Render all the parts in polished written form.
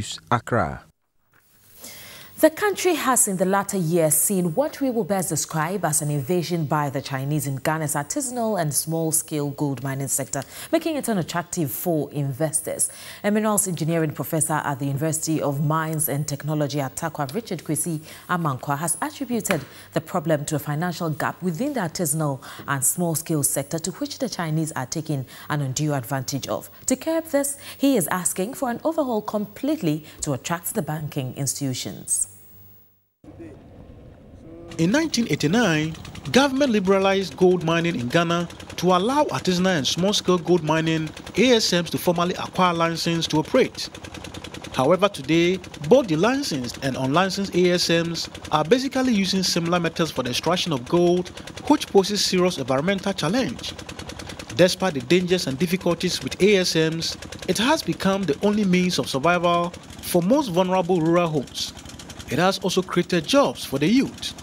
News, Accra. The country has in the latter years seen what we will best describe as an invasion by the Chinese in Ghana's artisanal and small-scale gold mining sector, making it unattractive for investors. A minerals engineering professor at the University of Mines and Technology at Tarkwa, Kwesi Amankwah, has attributed the problem to a financial gap within the artisanal and small-scale sector to which the Chinese are taking an undue advantage of. To curb this, he is asking for an overhaul completely to attract the banking institutions. In 1989, government liberalized gold mining in Ghana to allow artisanal and small-scale gold mining ASMs to formally acquire license to operate. However, today, both the licensed and unlicensed ASMs are basically using similar methods for the extraction of gold, which poses serious environmental challenge. Despite the dangers and difficulties with ASMs, it has become the only means of survival for most vulnerable rural homes. It has also created jobs for the youth.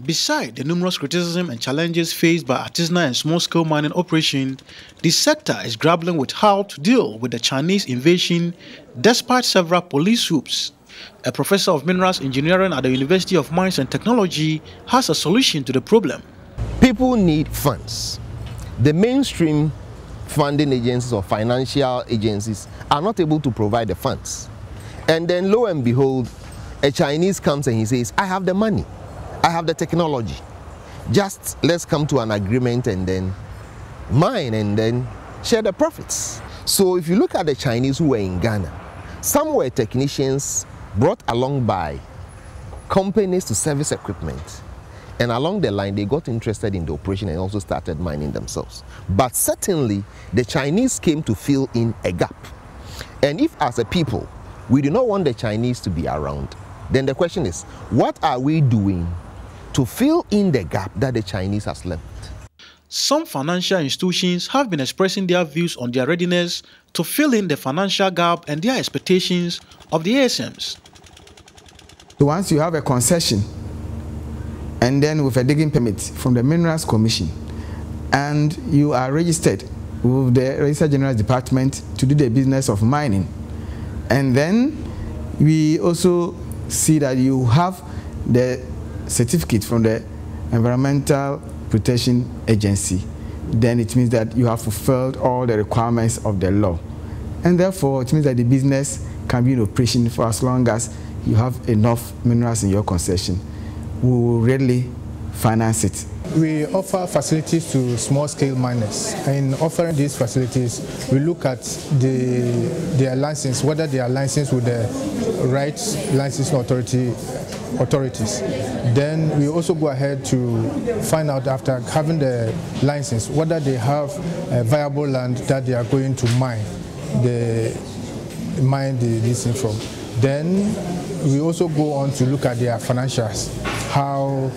Beside the numerous criticism and challenges faced by artisanal and small-scale mining operation, the sector is grappling with how to deal with the Chinese invasion despite several police swoopes. A professor of minerals engineering at the University of Mines and Technology has a solution to the problem. People need funds. The mainstream funding agencies or financial agencies are not able to provide the funds. And then lo and behold, a Chinese comes and he says, I have the money. I have the technology. Just let's come to an agreement and then mine and then share the profits. So if you look at the Chinese who were in Ghana, some were technicians brought along by companies to service equipment. And along the line, they got interested in the operation and also started mining themselves. But certainly, the Chinese came to fill in a gap. And if as a people, we do not want the Chinese to be around, then the question is, what are we doing to fill in the gap that the Chinese has left? Some financial institutions have been expressing their views on their readiness to fill in the financial gap and their expectations of the ASMs. So once you have a concession, and then with a digging permit from the Minerals Commission, and you are registered with the Registrar General's Department to do the business of mining, and then we also see that you have the certificate from the Environmental Protection Agency, then it means that you have fulfilled all the requirements of the law. And therefore, it means that the business can be in operation for as long as you have enough minerals in your concession. We will readily finance it. We offer facilities to small-scale miners. In offering these facilities, we look at their license, whether they are licensed with the right licensing authorities. Then we also go ahead to find out, after having the license, whether they have a viable land that they are going to mine this thing from. Then we also go on to look at their financials, how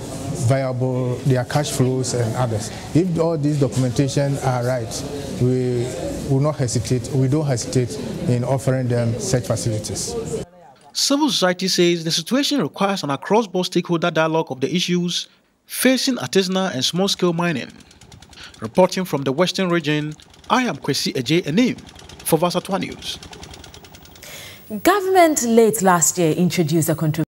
viable their cash flows and others. If all these documentation are right, we will not hesitate. We don't hesitate in offering them such facilities. Civil society says the situation requires an across-board stakeholder dialogue of the issues facing artisanal and small-scale mining. Reporting from the Western region, I am Kwesi Agyei Annim for Versatile News. Government late last year introduced a controversial